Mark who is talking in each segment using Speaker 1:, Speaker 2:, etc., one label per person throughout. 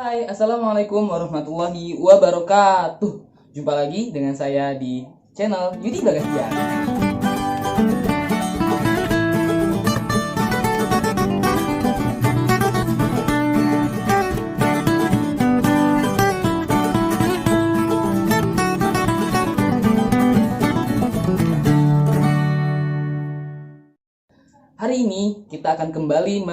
Speaker 1: Hai, Assalamualaikum warahmatullahi wabarakatuh. Jumpa lagi dengan saya di channel Yudi Bagasdian. Hari ini kita akan kembali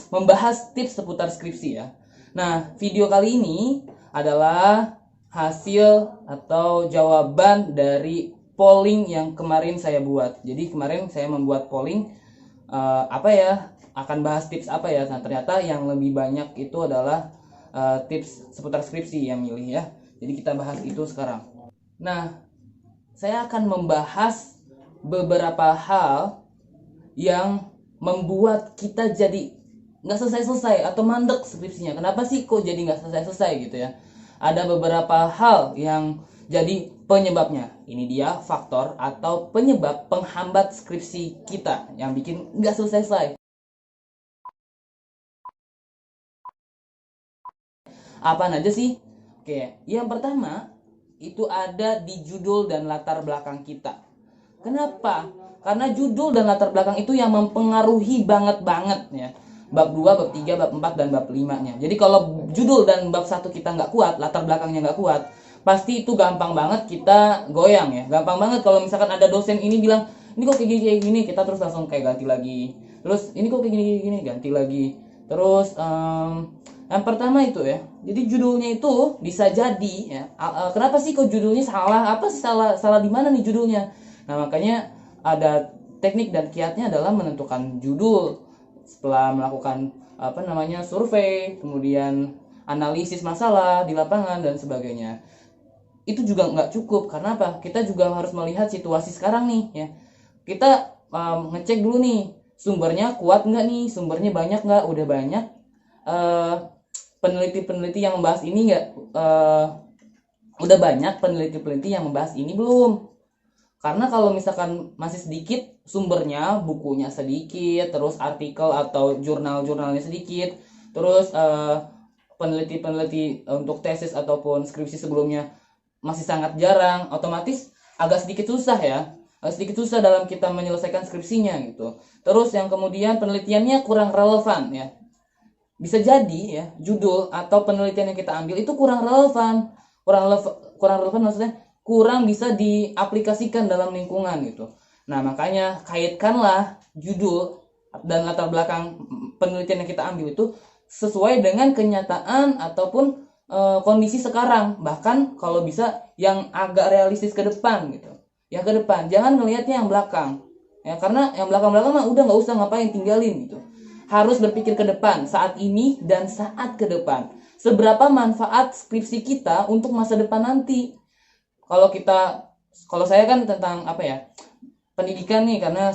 Speaker 1: membahas tips seputar skripsi ya. Nah, video kali ini adalah hasil atau jawaban dari polling yang kemarin saya buat. Jadi kemarin saya membuat polling akan bahas tips apa ya. Nah, ternyata yang lebih banyak itu adalah tips seputar skripsi yang milih ya. Jadi kita bahas itu sekarang. Nah, saya akan membahas beberapa hal yang membuat kita jadi nggak selesai-selesai atau mandek skripsinya. Kenapa sih kok jadi nggak selesai-selesai gitu ya? Ada beberapa hal yang jadi penyebabnya. Ini dia faktor atau penyebab penghambat skripsi kita yang bikin nggak selesai-selesai. Apaan aja sih? Oke, yang pertama itu ada di judul dan latar belakang kita. Kenapa? Karena judul dan latar belakang itu yang mempengaruhi banget ya. Bab 2, bab 3, bab 4, dan bab 5-nya. Jadi kalau judul dan bab 1 kita nggak kuat, latar belakangnya nggak kuat, pasti itu gampang banget kita goyang ya. Gampang banget kalau misalkan ada dosen ini bilang, ini kok kayak gini, kita terus langsung kayak ganti lagi. Terus ini kok kayak gini, ganti lagi. Terus yang pertama itu ya, jadi judulnya itu bisa jadi ya. Kenapa sih kok judulnya salah? Apa sih salah di mana nih judulnya? Nah, makanya ada teknik dan kiatnya adalah menentukan judul setelah melakukan survei, kemudian analisis masalah di lapangan dan sebagainya. Itu juga nggak cukup, karena apa? Kita juga harus melihat situasi sekarang nih ya. Kita ngecek dulu nih, sumbernya kuat nggak nih, sumbernya banyak nggak, udah banyak peneliti-peneliti yang membahas ini nggak, udah banyak peneliti-peneliti yang membahas ini belum. Karena kalau misalkan masih sedikit sumbernya, bukunya sedikit, terus artikel atau jurnal-jurnalnya sedikit, terus peneliti-peneliti untuk tesis ataupun skripsi sebelumnya masih sangat jarang, otomatis agak sedikit susah ya. Sedikit susah dalam kita menyelesaikan skripsinya gitu. Terus yang kemudian penelitiannya kurang relevan ya. Bisa jadi ya, judul atau penelitian yang kita ambil itu kurang relevan. Kurang relevan maksudnya kurang bisa diaplikasikan dalam lingkungan gitu. Nah, makanya kaitkanlah judul dan latar belakang penelitian yang kita ambil itu sesuai dengan kenyataan ataupun kondisi sekarang. Bahkan kalau bisa yang agak realistis ke depan gitu. Yang ke depan, jangan ngelihatnya yang belakang. Ya, karena yang belakang-belakang mah udah nggak usah, ngapain, tinggalin gitu. Harus berpikir ke depan, saat ini dan saat ke depan. Seberapa manfaat skripsi kita untuk masa depan nanti. Kalau saya kan tentang pendidikan nih, karena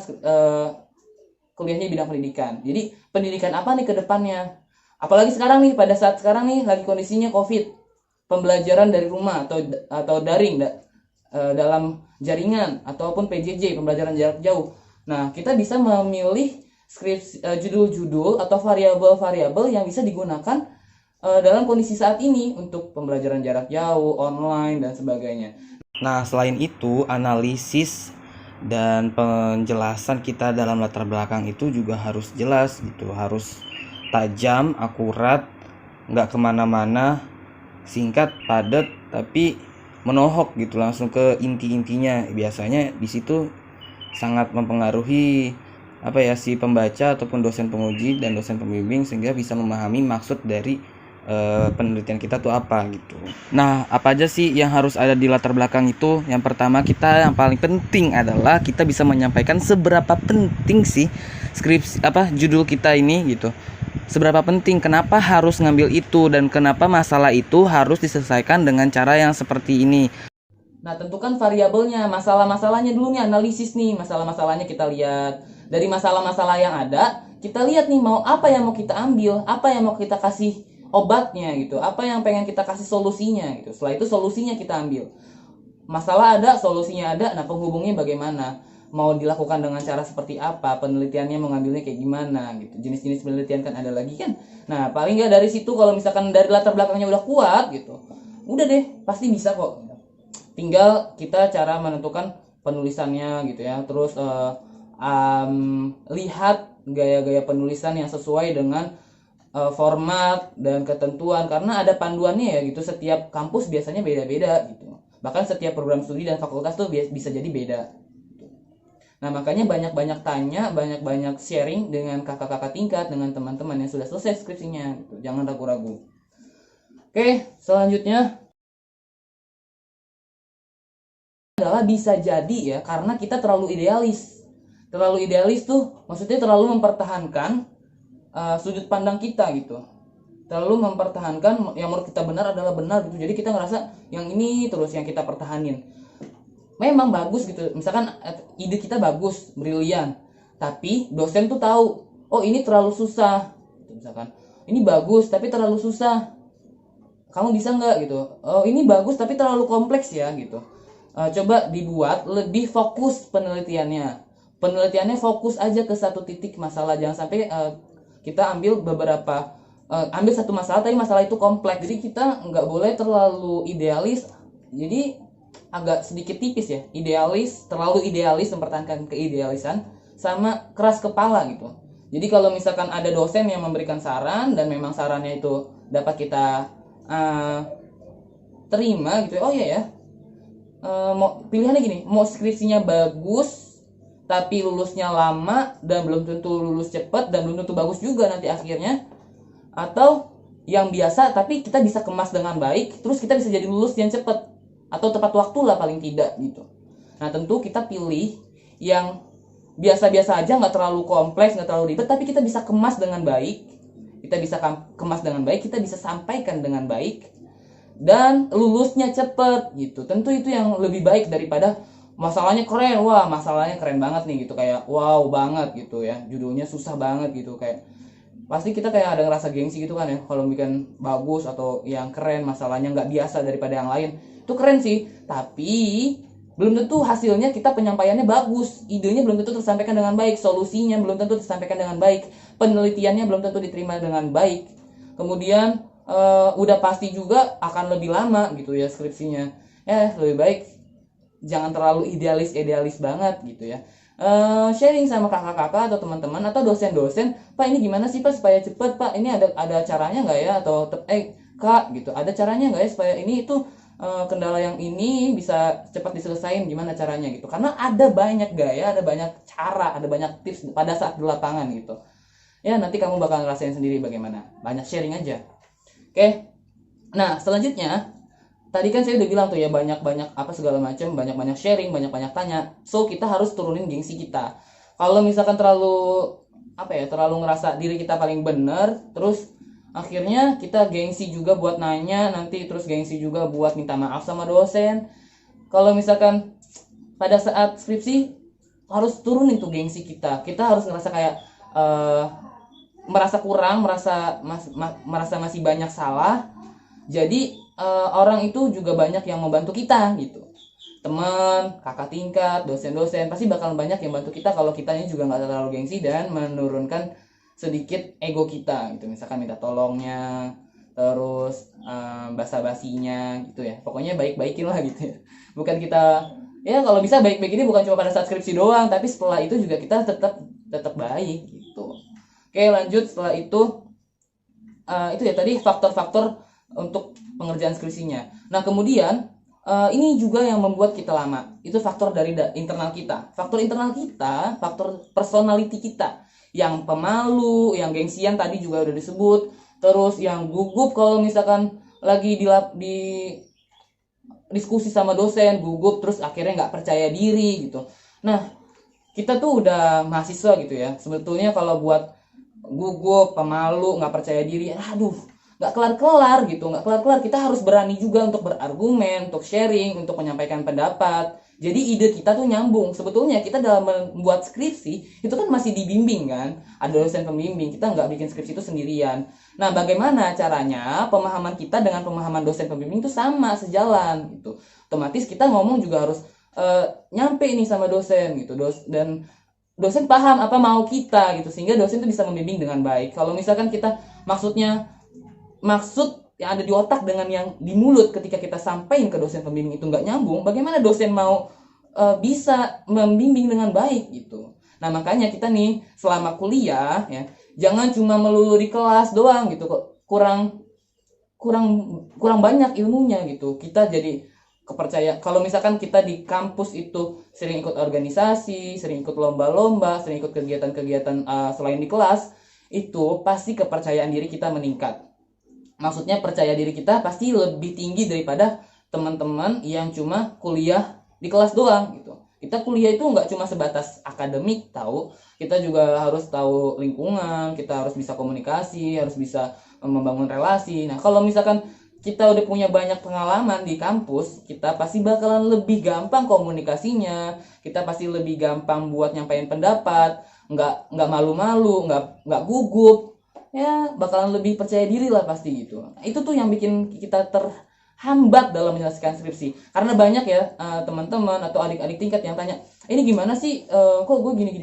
Speaker 1: kuliahnya bidang pendidikan. Jadi pendidikan apa nih ke depannya? Apalagi sekarang nih, pada saat sekarang nih lagi kondisinya COVID, pembelajaran dari rumah atau daring dalam jaringan ataupun PJJ, pembelajaran jarak jauh. Nah, kita bisa memilih judul-judul atau variabel-variabel yang bisa digunakan dalam kondisi saat ini untuk pembelajaran jarak jauh, online, dan sebagainya.
Speaker 2: Nah, selain itu, analisis dan penjelasan kita dalam latar belakang itu juga harus jelas gitu, harus tajam, akurat, nggak kemana-mana, singkat, padat, tapi menohok gitu, langsung ke inti-intinya. Biasanya di situ sangat mempengaruhi si pembaca ataupun dosen penguji dan dosen pembimbing, sehingga bisa memahami maksud dari penelitian kita tuh apa gitu. Nah, apa aja sih yang harus ada di latar belakang itu? Yang pertama, yang paling penting adalah kita bisa menyampaikan seberapa penting sih judul kita ini gitu. Seberapa penting, kenapa harus ngambil itu, dan kenapa masalah itu harus diselesaikan dengan cara yang seperti ini.
Speaker 1: Nah, tentukan variabelnya, masalah-masalahnya dulu nih, analisis nih, masalah-masalahnya kita lihat. Dari masalah-masalah yang ada, kita lihat nih apa yang mau kita ambil, apa yang mau kita kasih obatnya gitu, apa yang pengen kita kasih solusinya gitu. Setelah itu solusinya kita ambil. Masalah ada, solusinya ada, nah penghubungnya bagaimana? mau dilakukan dengan cara seperti apa, penelitiannya mau ngambilnya kayak gimana gitu. Jenis-jenis penelitian kan ada lagi kan. Nah, paling nggak dari situ kalau misalkan dari latar belakangnya udah kuat gitu, udah deh pasti bisa kok. Tinggal kita cara menentukan penulisannya gitu ya. Terus lihat gaya-gaya penulisan yang sesuai dengan format dan ketentuan, karena ada panduannya ya gitu. Setiap kampus biasanya beda-beda gitu. Bahkan setiap program studi dan fakultas tuh bisa jadi beda. Nah, makanya banyak-banyak tanya, banyak-banyak sharing dengan kakak-kakak tingkat, dengan teman-teman yang sudah selesai skripsinya gitu. Jangan ragu-ragu. Oke, selanjutnya adalah bisa jadi ya karena kita terlalu idealis. Terlalu idealis tuh maksudnya terlalu mempertahankan sudut pandang kita gitu. Terlalu mempertahankan yang menurut kita benar adalah benar gitu. Jadi kita ngerasa yang ini terus yang kita pertahanin. Memang bagus gitu. Misalkan ide kita bagus, brilian. Tapi dosen tuh tahu, oh ini terlalu susah. Misalkan, ini bagus tapi terlalu susah. Kamu bisa nggak gitu? Oh ini bagus tapi terlalu kompleks ya gitu. Coba dibuat lebih fokus penelitiannya. Penelitiannya fokus aja ke satu titik masalah. Jangan sampai kita ambil ambil satu masalah tapi masalah itu kompleks. Jadi kita nggak boleh terlalu idealis. Jadi agak sedikit tipis ya, terlalu idealis mempertahankan keidealisan sama keras kepala gitu. Jadi kalau misalkan ada dosen yang memberikan saran dan memang sarannya itu dapat kita terima gitu, oh iya ya, mau pilihannya gini, mau skripsinya bagus tapi lulusnya lama dan belum tentu lulus cepat dan belum tentu bagus juga nanti akhirnya, atau yang biasa tapi kita bisa kemas dengan baik terus kita bisa jadi lulus yang cepat atau tepat waktu lah paling tidak gitu. Nah tentu kita pilih yang biasa-biasa aja, nggak terlalu kompleks, nggak terlalu ribet, tapi kita bisa kemas dengan baik, kita bisa sampaikan dengan baik dan lulusnya cepet gitu. Tentu itu yang lebih baik daripada masalahnya keren, wah masalahnya keren banget nih gitu, kayak wow banget gitu ya, judulnya susah banget gitu, kayak pasti kita kayak ada ngerasa gengsi gitu kan ya kalau bikin bagus atau yang keren, masalahnya nggak biasa daripada yang lain. Itu keren sih, tapi belum tentu hasilnya kita penyampaiannya bagus, idenya belum tentu tersampaikan dengan baik, solusinya belum tentu tersampaikan dengan baik, penelitiannya belum tentu diterima dengan baik. Kemudian udah pasti juga akan lebih lama gitu ya skripsinya. Lebih baik jangan terlalu idealis banget gitu ya. Sharing sama kakak-kakak atau teman-teman atau dosen-dosen, Pak ini gimana sih Pak supaya cepet Pak, ini ada caranya nggak ya, atau Kak gitu, ada caranya nggak ya supaya ini itu kendala yang ini bisa cepat diselesain, gimana caranya gitu. Karena ada banyak gaya, ada banyak cara, ada banyak tips pada saat di lapangan gitu ya. Nanti kamu bakal ngerasain sendiri bagaimana, banyak sharing aja. Oke, nah selanjutnya tadi kan saya udah bilang tuh ya, banyak-banyak apa segala macam, banyak-banyak sharing, banyak-banyak tanya. So kita harus turunin gengsi kita. Kalau misalkan terlalu terlalu ngerasa diri kita paling benar, terus akhirnya kita gengsi juga buat nanya nanti, terus gengsi juga buat minta maaf sama dosen. Kalau misalkan pada saat skripsi harus turunin tuh gengsi kita. Kita harus ngerasa kayak merasa kurang, merasa masih banyak salah. Jadi orang itu juga banyak yang membantu kita gitu. Teman, kakak tingkat, dosen-dosen pasti bakal banyak yang bantu kita kalau kitanya juga nggak terlalu gengsi dan menurunkan sedikit ego kita gitu. Misalkan minta tolongnya, terus basa-basinya gitu ya. Pokoknya baik-baikin lah gitu ya. Bukan kita ya, kalau bisa baik-baik ini bukan cuma pada saat skripsi doang, tapi setelah itu juga kita tetap baik gitu. Oke, lanjut. Setelah itu ya tadi faktor-faktor untuk pengerjaan skripsinya. Nah kemudian ini juga yang membuat kita lama, itu faktor dari internal kita. Faktor internal kita, faktor personality kita, yang pemalu, yang gengsian tadi juga udah disebut, terus yang gugup kalau misalkan lagi di diskusi sama dosen, gugup terus akhirnya nggak percaya diri gitu. Nah kita tuh udah mahasiswa gitu ya, sebetulnya kalau buat gugup, pemalu, nggak percaya diri, nggak kelar-kelar gitu, nggak kelar-kelar. Kita harus berani juga untuk berargumen, untuk sharing, untuk menyampaikan pendapat. Jadi ide kita tuh nyambung. Sebetulnya kita dalam membuat skripsi itu kan masih dibimbing kan, ada dosen pembimbing. Kita nggak bikin skripsi itu sendirian. Nah bagaimana caranya pemahaman kita dengan pemahaman dosen pembimbing itu sama, sejalan gitu. Otomatis kita ngomong juga harus nyampe nih sama dosen gitu, dan dosen paham apa mau kita gitu, sehingga dosen itu bisa membimbing dengan baik. Kalau misalkan kita maksud yang ada di otak dengan yang di mulut ketika kita sampaikan ke dosen pembimbing itu nggak nyambung, bagaimana dosen mau bisa membimbing dengan baik gitu. Nah makanya kita nih selama kuliah ya, jangan cuma melulu di kelas doang gitu kok, kurang kurang kurang banyak ilmunya gitu. Kita jadi kepercayaan kalau misalkan kita di kampus itu sering ikut organisasi, sering ikut lomba-lomba, sering ikut kegiatan-kegiatan selain di kelas, itu pasti kepercayaan diri kita meningkat. Maksudnya percaya diri kita pasti lebih tinggi daripada teman-teman yang cuma kuliah di kelas doang gitu. Kita kuliah itu nggak cuma sebatas akademik, tahu. Kita juga harus tahu lingkungan, kita harus bisa komunikasi, harus bisa membangun relasi. Nah, kalau misalkan kita udah punya banyak pengalaman di kampus, kita pasti bakalan lebih gampang komunikasinya, kita pasti lebih gampang buat nyampaikan pendapat, nggak malu-malu, nggak gugup, ya bakalan lebih percaya diri lah pasti gitu. Nah, itu tuh yang bikin kita terhambat dalam menyelesaikan skripsi, karena banyak ya teman-teman atau adik-adik tingkat yang tanya, ini gimana sih, kok gue gini,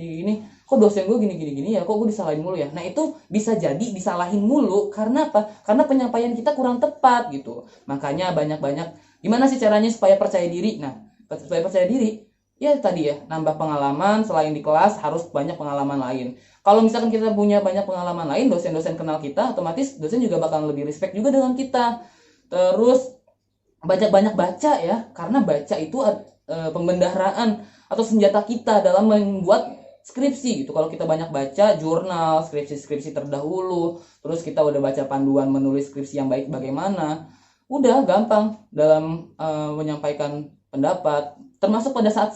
Speaker 1: kok dosen gue gini ya, kok gue disalahin mulu ya. Nah itu bisa jadi disalahin mulu karena apa? Karena penyampaian kita kurang tepat gitu. Makanya banyak-banyak gimana sih caranya supaya percaya diri. Nah supaya percaya diri ya tadi ya, nambah pengalaman. Selain di kelas harus banyak pengalaman lain. Kalau misalkan kita punya banyak pengalaman lain, dosen-dosen kenal kita, otomatis dosen juga bakal lebih respect juga dengan kita. Terus banyak-banyak baca ya, karena baca itu pembendaharaan atau senjata kita dalam membuat skripsi gitu. Kalau kita banyak baca jurnal skripsi terdahulu, terus kita udah baca panduan menulis skripsi yang baik bagaimana, udah gampang dalam menyampaikan pendapat, termasuk pada saat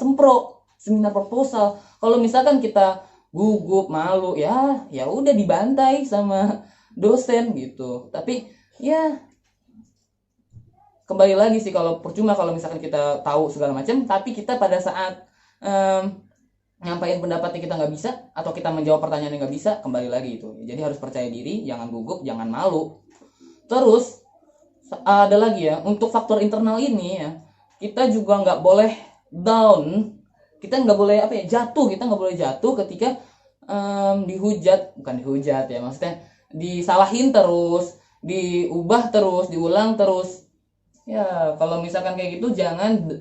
Speaker 1: seminar proposal. Kalau misalkan kita gugup, malu, ya udah dibantai sama dosen gitu. Tapi ya kembali lagi sih, kalau percuma kalau misalkan kita tahu segala macam tapi kita pada saat nyampaikan pendapatnya kita nggak bisa, atau kita menjawab pertanyaan yang nggak bisa, kembali lagi itu. Jadi harus percaya diri, jangan gugup, jangan malu. Terus ada lagi ya, untuk faktor internal ini ya, kita juga nggak boleh down, kita nggak boleh kita nggak boleh jatuh ketika bukan dihujat ya, maksudnya disalahin terus, diubah terus, diulang terus. Ya kalau misalkan kayak gitu, jangan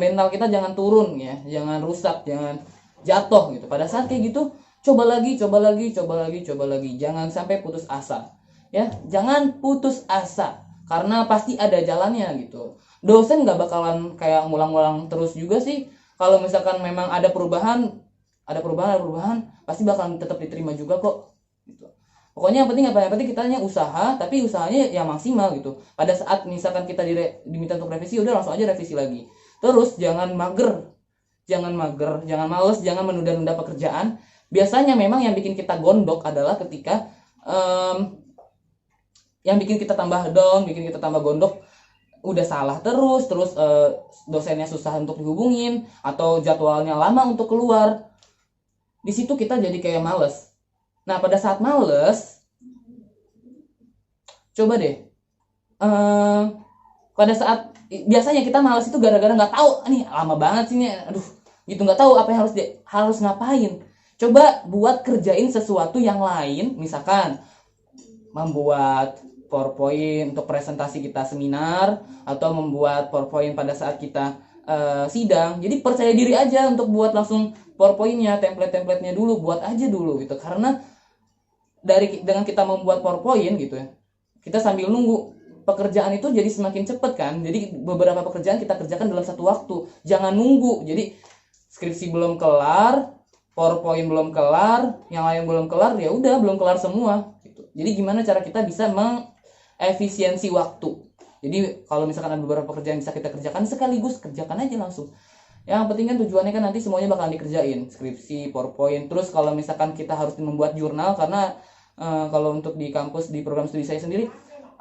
Speaker 1: mental kita jangan turun ya, jangan rusak, jangan jatuh gitu. Pada saat kayak gitu, coba lagi, jangan sampai putus asa ya, jangan putus asa, karena pasti ada jalannya gitu. Dosen nggak bakalan kayak ngulang-ngulang terus juga sih. Kalau misalkan memang ada perubahan, pasti bakalan tetap diterima juga kok gitu. Pokoknya yang penting kita hanya usaha, tapi usahanya yang maksimal gitu. Pada saat misalkan kita diminta untuk revisi, udah langsung aja revisi lagi. Terus jangan males, jangan menunda-nunda pekerjaan. Biasanya memang yang bikin kita gondok adalah ketika yang bikin kita tambah down, bikin kita tambah gondok, udah salah terus dosennya susah untuk dihubungin, atau jadwalnya lama untuk keluar. Di situ kita jadi kayak males. Nah pada saat males, coba deh, pada saat biasanya kita malas itu gara-gara nggak tahu nih lama banget sih nih, aduh gitu, nggak tahu apa yang harus ngapain. Coba buat kerjain sesuatu yang lain, misalkan membuat PowerPoint untuk presentasi kita seminar, atau membuat PowerPoint pada saat kita sidang. Jadi percaya diri aja untuk buat langsung PowerPoint-nya, template-templatenya dulu, buat aja dulu gitu. Karena dengan kita membuat PowerPoint gitu ya, kita sambil nunggu, pekerjaan itu jadi semakin cepet kan. Jadi beberapa pekerjaan kita kerjakan dalam satu waktu, jangan nunggu. Jadi skripsi belum kelar, PowerPoint belum kelar, yang lain belum kelar, ya udah belum kelar semua gitu. Jadi gimana cara kita bisa mengefisiensi waktu. Jadi kalau misalkan ada beberapa pekerjaan bisa kita kerjakan sekaligus, kerjakan aja langsung. Yang penting kan tujuannya kan nanti semuanya bakalan dikerjain, skripsi, PowerPoint. Terus kalau misalkan kita harus membuat jurnal, karena kalau untuk di kampus, di program studi saya sendiri,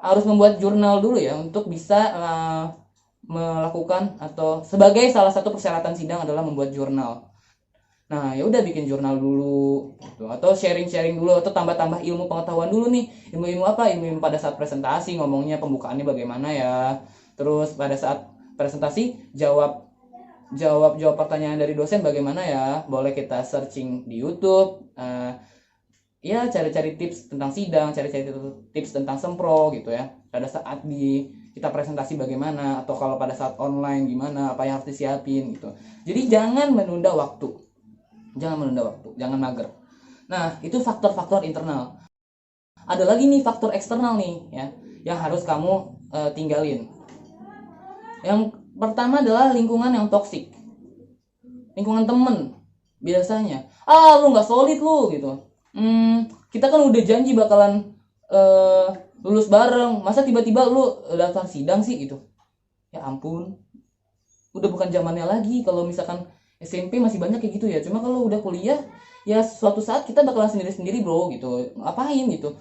Speaker 1: harus membuat jurnal dulu ya, untuk bisa melakukan, atau sebagai salah satu persyaratan sidang adalah membuat jurnal. Nah ya udah, bikin jurnal dulu gitu. Atau sharing dulu, atau tambah ilmu pengetahuan dulu nih. Ilmu apa? Ilmu pada saat presentasi, ngomongnya pembukaannya bagaimana ya. Terus pada saat presentasi jawab jawab pertanyaan dari dosen bagaimana ya, boleh kita searching di YouTube, ya cari-cari tips tentang sidang, cari-cari tips tentang sempro gitu ya, pada saat kita presentasi bagaimana, atau kalau pada saat online gimana, apa yang harus disiapin gitu. Jadi jangan menunda waktu, jangan mager. Nah, itu faktor-faktor internal. Ada lagi nih faktor eksternal nih ya, yang harus kamu tinggalin. Yang pertama adalah lingkungan yang toksik. Lingkungan temen biasanya, lu nggak solid lu gitu. Kita kan udah janji bakalan lulus bareng, masa tiba-tiba lu daftar sidang sih gitu. Ya ampun, udah bukan zamannya lagi. Kalau misalkan SMP masih banyak kayak gitu ya, cuma kalau udah kuliah ya suatu saat kita bakalan sendiri-sendiri bro gitu, ngapain gitu.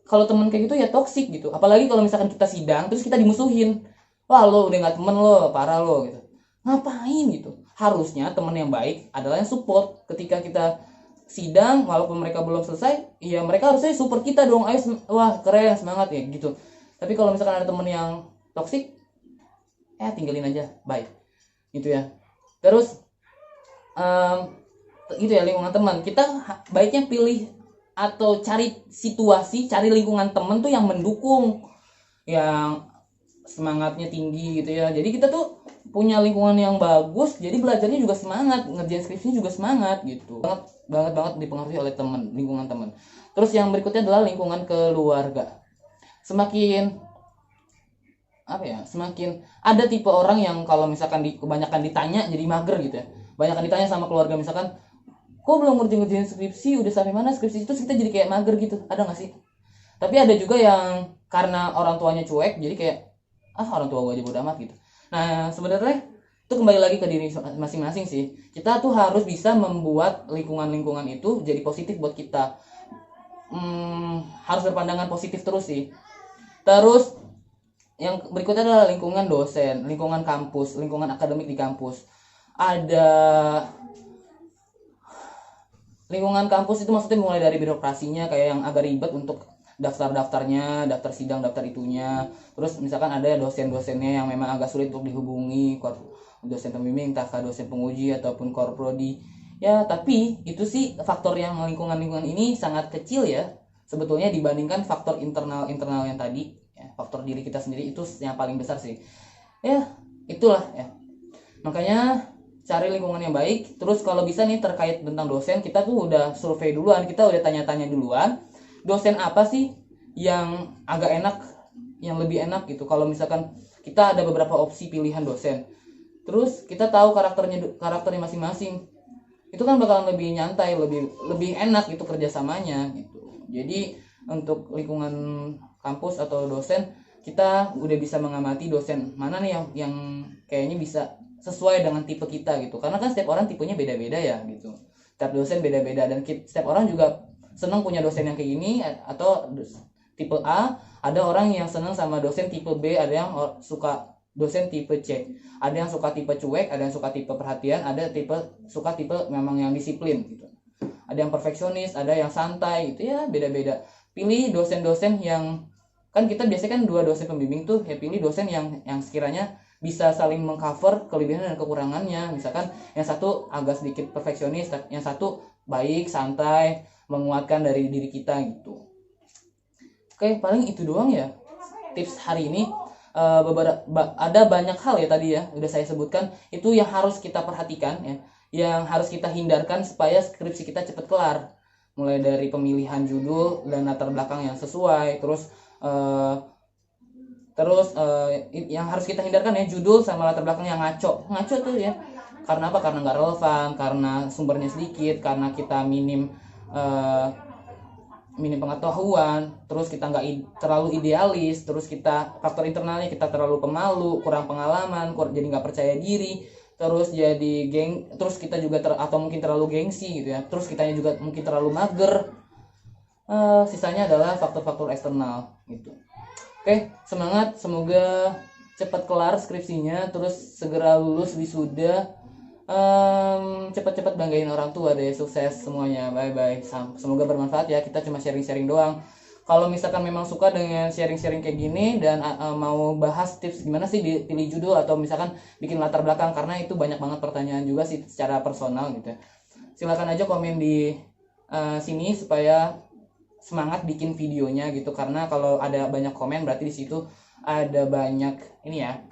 Speaker 1: Kalau temen kayak gitu ya toksik gitu, apalagi kalau misalkan kita sidang terus kita dimusuhin, wah lo udah nggak temen lo, parah lo gitu, ngapain gitu. Harusnya teman yang baik adalah yang support ketika kita sidang, walaupun mereka belum selesai, ya mereka harusnya support kita dong, ayo wah keren, semangat ya gitu. Tapi kalau misalkan ada temen yang toksik, tinggalin aja, bye gitu ya. Terus gitu ya, lingkungan teman kita baiknya pilih atau cari situasi, cari lingkungan temen tuh yang mendukung, yang semangatnya tinggi gitu ya. Jadi kita tuh punya lingkungan yang bagus, jadi belajarnya juga semangat, ngerjain skripsinya juga semangat gitu. Banget dipengaruhi oleh teman, lingkungan teman. Terus yang berikutnya adalah lingkungan keluarga. Semakin ada tipe orang yang kalau misalkan kebanyakan ditanya jadi mager gitu ya. Banyakan ditanya sama keluarga, misalkan kok belum ngerjain skripsi, udah sampai mana skripsi, itu kita jadi kayak mager gitu. Ada nggak sih? Tapi ada juga yang karena orang tuanya cuek, jadi kayak orang tua gue aja bodo amat gitu. Nah sebenarnya itu kembali lagi ke diri masing-masing sih. Kita tuh harus bisa membuat lingkungan itu jadi positif buat kita. Harus berpandangan positif terus sih. Terus yang berikutnya adalah lingkungan dosen, lingkungan kampus, lingkungan akademik di kampus. Ada lingkungan kampus itu maksudnya mulai dari birokrasinya, kayak yang agak ribet untuk daftarnya, daftar sidang, daftar itunya. Terus misalkan ada dosen-dosennya yang memang agak sulit untuk dihubungi, dosen pembimbing, entah dosen penguji ataupun korprodi. Ya, tapi itu sih faktor yang lingkungan ini sangat kecil ya sebetulnya dibandingkan faktor internal yang tadi ya. Faktor diri kita sendiri itu yang paling besar sih. Ya, itulah ya. Makanya cari lingkungan yang baik. Terus kalau bisa nih terkait tentang dosen, kita tuh udah survei duluan, kita udah tanya-tanya duluan, dosen apa sih yang agak enak, yang lebih enak gitu. Kalau misalkan kita ada beberapa opsi pilihan dosen, terus kita tahu karakternya masing-masing, itu kan bakalan lebih nyantai, lebih enak gitu kerjasamanya gitu. Jadi untuk lingkungan kampus atau dosen, kita udah bisa mengamati dosen mana nih yang kayaknya bisa sesuai dengan tipe kita gitu. Karena kan setiap orang tipenya beda-beda ya gitu. Setiap dosen beda-beda, dan setiap orang juga senang punya dosen yang kayak gini atau tipe A. Ada orang yang senang sama dosen tipe B, ada yang suka dosen tipe C, ada yang suka tipe cuek, ada yang suka tipe perhatian, ada suka tipe memang yang disiplin gitu. Ada yang perfeksionis, ada yang santai gitu ya, beda-beda. Pilih dosen-dosen yang, kan kita biasanya kan 2 dosen pembimbing tuh ya, pilih dosen yang sekiranya bisa saling mengcover kelebihan dan kekurangannya. Misalkan yang satu agak sedikit perfeksionis, yang satu baik, santai, menguatkan dari diri kita gitu. Oke, paling itu doang ya tips hari ini. Ada banyak hal ya tadi ya udah saya sebutkan, itu yang harus kita perhatikan ya, yang harus kita hindarkan supaya skripsi kita cepat kelar. Mulai dari pemilihan judul dan latar belakang yang sesuai, terus yang harus kita hindarkan ya, judul sama latar belakang yang ngaco tuh ya. Karena apa? Karena nggak relevan, karena sumbernya sedikit, karena kita minim pengetahuan, terus kita nggak terlalu idealis, terus kita faktor internalnya kita terlalu pemalu, kurang pengalaman, jadi nggak percaya diri, terus jadi terus kita juga atau mungkin terlalu gengsi gitu ya, terus kitanya juga mungkin terlalu mager. Sisanya adalah faktor-faktor eksternal gitu. Oke, semangat, semoga cepat kelar skripsinya, terus segera lulus wisuda. Cepat-cepat banggain orang tua deh, sukses semuanya, bye bye. Semoga bermanfaat ya, kita cuma sharing-sharing doang. Kalau misalkan memang suka dengan sharing-sharing kayak gini dan mau bahas tips gimana sih pilih judul atau misalkan bikin latar belakang, karena itu banyak banget pertanyaan juga sih secara personal gitu ya. Silakan aja komen di sini supaya semangat bikin videonya gitu, karena kalau ada banyak komen berarti di situ ada banyak ini ya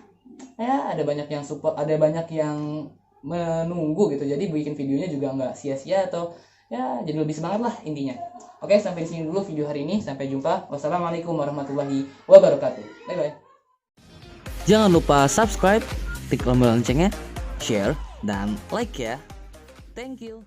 Speaker 1: ada banyak yang support, ada banyak yang menunggu gitu, jadi bikin videonya juga nggak sia-sia atau ya jadi lebih semangat lah intinya. Oke, sampai di sini dulu video hari ini, sampai jumpa. Wassalamualaikum warahmatullahi wabarakatuh. Bye bye.
Speaker 3: Jangan lupa subscribe, klik tombol loncengnya, share, dan like ya. Thank you.